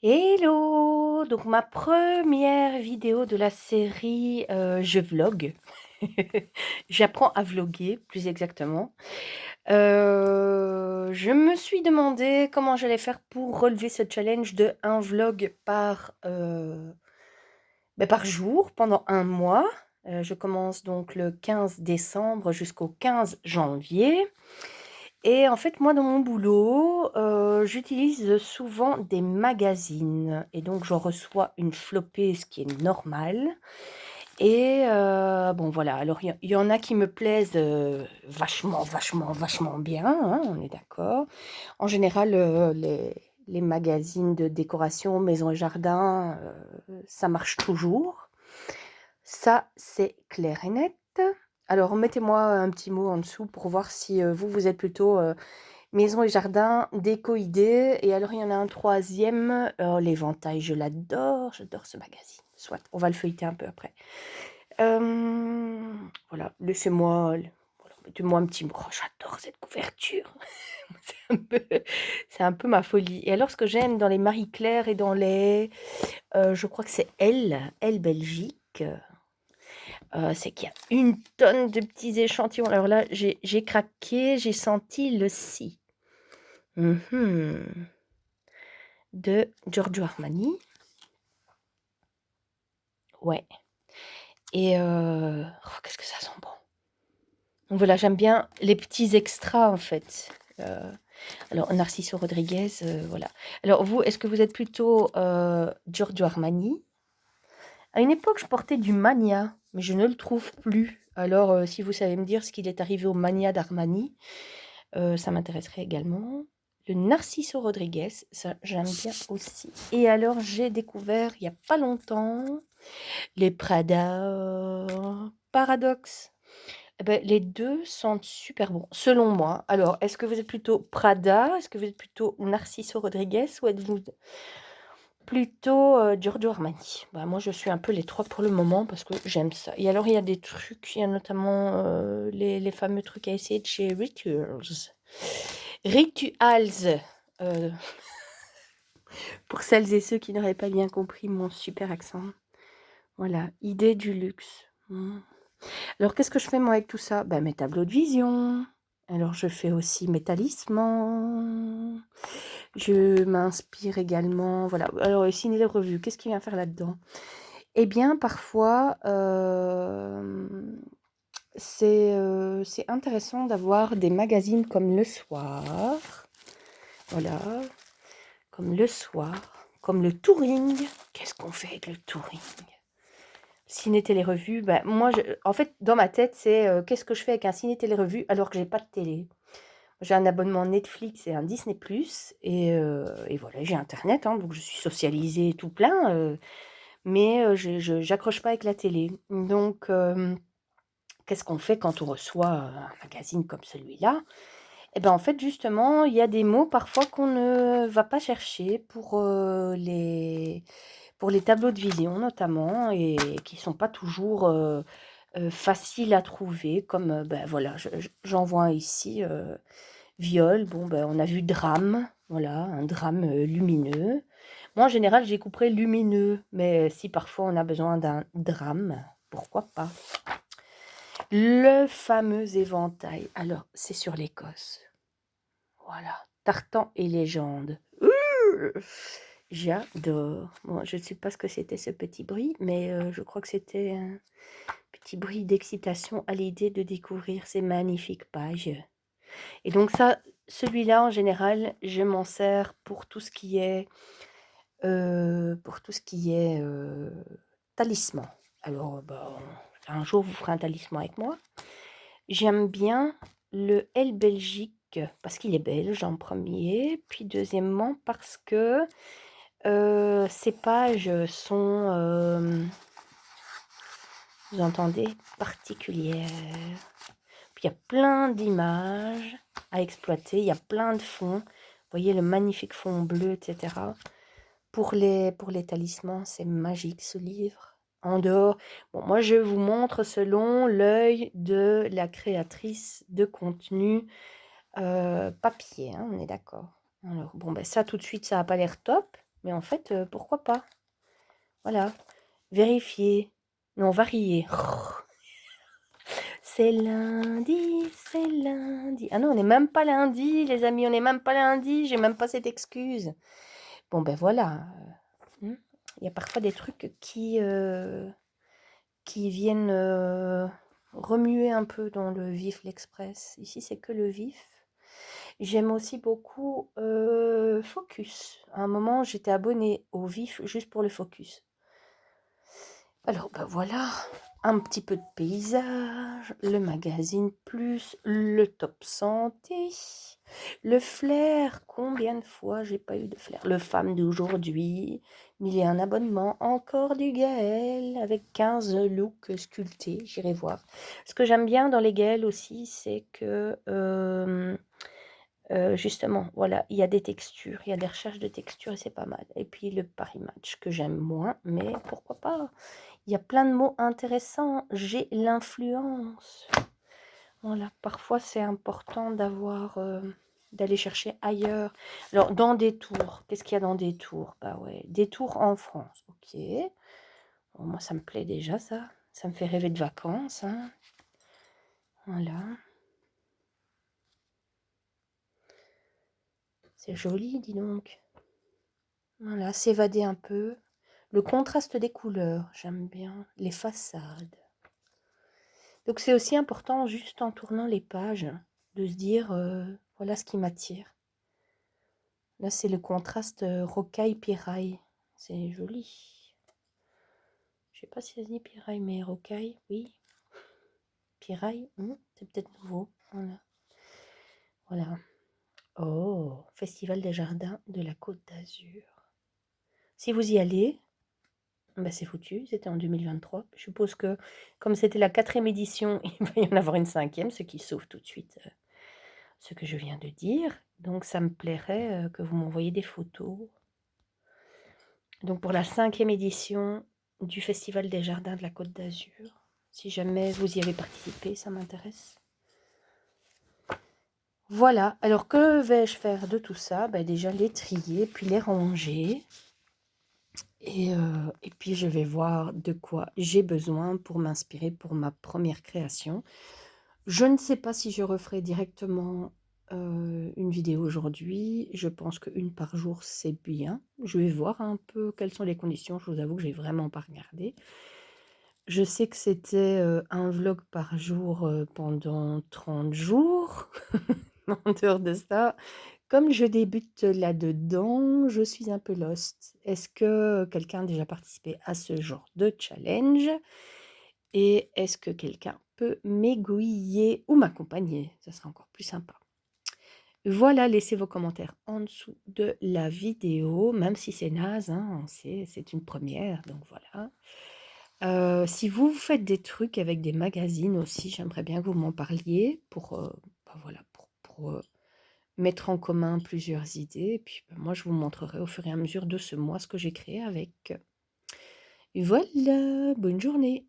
Hello! Donc ma première vidéo de la série, je vlog. J'apprends à vlogger, plus exactement. Je me suis demandé comment j'allais faire pour relever ce challenge de un vlog par jour pendant un mois. Je commence donc le 15 décembre jusqu'au 15 janvier. Et en fait, moi, dans mon boulot, j'utilise souvent des magazines et donc j'en reçois une flopée, ce qui est normal. Et bon, voilà, alors il y en a qui me plaisent, vachement, vachement, vachement bien, hein, on est d'accord. En général, les magazines de décoration, maison et jardin, ça marche toujours. Ça, c'est clair et net. Alors mettez-moi un petit mot en dessous pour voir si, vous êtes plutôt, maison et jardin, déco idée. Et alors, il y en a un troisième, l'éventail, j'adore ce magazine. Soit, on va le feuilleter un peu après. Voilà, voilà, mettez-moi un petit mot. Oh, j'adore cette couverture. C'est un peu, c'est un peu ma folie. Et alors, ce que j'aime dans les Marie-Claire et dans je crois que c'est Elle Belgique, c'est qu'il y a une tonne de petits échantillons. Alors là, j'ai craqué, j'ai senti le si. De Giorgio Armani. Ouais. Et oh, qu'est-ce que ça sent bon. Donc voilà, j'aime bien les petits extras en fait. Alors Narciso Rodriguez, voilà. Alors vous, est-ce que vous êtes plutôt Giorgio Armani? À une époque, je portais du Mania, mais je ne le trouve plus. Alors si vous savez me dire ce qu'il est arrivé au Mania d'Armani, ça m'intéresserait également. Le Narciso Rodriguez, ça j'aime bien aussi. Et alors j'ai découvert il n'y a pas longtemps les Prada Paradoxe. Eh ben, les 2 sentent super bon, selon moi. Alors, est-ce que vous êtes plutôt Prada? Est-ce que vous êtes plutôt Narciso Rodriguez? Ou êtes-vous plutôt, Giorgio Armani? Bah, moi, je suis un peu les 3 pour le moment parce que j'aime ça. Et alors, il y a des trucs, il y a notamment, les fameux trucs à essayer de chez Rituals. Rituals, heu, pour celles et ceux qui n'auraient pas bien compris mon super accent. Voilà, idée du luxe. Alors, qu'est-ce que je fais moi avec tout ça? Bah, mes tableaux de vision. Alors, je fais aussi mes talismans. Je m'inspire également. Voilà. Alors, le ciné de revue, qu'est-ce qu'il vient faire là-dedans? Eh bien, parfois, c'est intéressant d'avoir des magazines comme Le Soir. Voilà. Comme Le Soir. Comme le Touring. Qu'est-ce qu'on fait avec le Touring? Ciné-télé-revue, bah, moi, en fait, dans ma tête, c'est qu'est-ce que je fais avec un ciné-télé-revue alors que j'ai pas de télé? J'ai un abonnement Netflix et un Disney+, et voilà, j'ai internet, hein, donc je suis socialisée tout plein, mais j'accroche pas avec la télé. Donc, qu'est-ce qu'on fait quand on reçoit un magazine comme celui-là? Et ben, en fait, justement, il y a des mots parfois qu'on ne va pas chercher pour les tableaux de vision notamment, et qui sont pas toujours faciles à trouver, comme ben voilà, j'en vois un ici, viol. Bon, ben on a vu drame, voilà, un drame lumineux. Moi, en général, j'ai coupé lumineux, mais si parfois on a besoin d'un drame, pourquoi pas. Le fameux éventail. Alors, c'est sur l'Écosse. Voilà, Tartan et légende. J'adore. Bon, je ne sais pas ce que c'était ce petit bruit, mais je crois que c'était un petit bruit d'excitation à l'idée de découvrir ces magnifiques pages. Et donc ça, celui-là, en général, je m'en sers pour tout ce qui est, talisman. Alors, bah, un jour, vous ferez un talisman avec moi. J'aime bien le L Belgique parce qu'il est belge en premier, puis deuxièmement parce que ces pages sont, vous entendez, particulières. Puis il y a plein d'images à exploiter, il y a plein de fonds. Vous voyez le magnifique fond bleu, etc. Pour les talismans, c'est magique ce livre. En dehors, bon, moi je vous montre selon l'œil de la créatrice de contenu papier, hein, on est d'accord. Alors bon, ben ça tout de suite, ça n'a pas l'air top. Mais en fait, pourquoi pas? Voilà. Vérifier. Non, varier. C'est lundi, c'est lundi. Ah non, on n'est même pas lundi, les amis, on n'est même pas lundi, j'ai même pas cette excuse. Bon, ben voilà. Il y a parfois des trucs qui viennent remuer un peu dans le vif l'Express. Ici, c'est que le vif. J'aime aussi beaucoup Focus. À un moment, j'étais abonnée au vif juste pour le Focus. Alors, ben voilà, un petit peu de paysage, le magazine plus, le top santé, le flair. Combien de fois j'ai pas eu de flair? Le femme d'aujourd'hui, 1001 abonnements, encore du Gaël avec 15 looks sculptés. J'irai voir. Ce que j'aime bien dans les Gaël aussi, c'est que justement, voilà, il y a des textures, il y a des recherches de textures et c'est pas mal. Et puis le Paris Match que j'aime moins, mais pourquoi pas? Il y a plein de mots intéressants. J'ai l'influence. Voilà, parfois c'est important d'avoir, d'aller chercher ailleurs. Alors, dans des tours, qu'est-ce qu'il y a dans des tours? Bah ouais, des tours en France, ok. Bon, moi, ça me plaît déjà, ça. Ça me fait rêver de vacances, hein. Voilà. C'est joli, dis donc. Voilà, s'évader un peu. Le contraste des couleurs, j'aime bien. Les façades. Donc c'est aussi important, juste en tournant les pages, de se dire, voilà ce qui m'attire. Là, c'est le contraste rocaille-piraille. C'est joli. Je sais pas si ça se dit piraille, mais rocaille, oui. Piraille, c'est peut-être nouveau. Voilà. Voilà. Oh, Festival des Jardins de la Côte d'Azur. Si vous y allez, bah c'est foutu, c'était en 2023. Je suppose que comme c'était la 4e édition, il va y en avoir une 5e, ce qui sauve tout de suite ce que je viens de dire. Donc ça me plairait que vous m'envoyiez des photos. Donc pour la 5e édition du Festival des Jardins de la Côte d'Azur, si jamais vous y avez participé, ça m'intéresse. Voilà, alors que vais-je faire de tout ça? Ben déjà les trier, puis les ranger. Et puis je vais voir de quoi j'ai besoin pour m'inspirer pour ma première création. Je ne sais pas si je referai directement une vidéo aujourd'hui. Je pense qu'une par jour, c'est bien. Je vais voir un peu quelles sont les conditions. Je vous avoue que je n'ai vraiment pas regardé. Je sais que c'était un vlog par jour pendant 30 jours. En dehors de ça, comme je débute là-dedans, je suis un peu lost. Est-ce que quelqu'un a déjà participé à ce genre de challenge? Et est-ce que quelqu'un peut m'aiguiller ou m'accompagner? Ça sera encore plus sympa. Voilà, laissez vos commentaires en dessous de la vidéo, même si c'est naze, hein, c'est une première, donc voilà. Si vous faites des trucs avec des magazines aussi, j'aimerais bien que vous m'en parliez pour, voilà, pour mettre en commun plusieurs idées. Et puis moi, je vous montrerai au fur et à mesure de ce mois ce que j'ai créé avec. Voilà, bonne journée.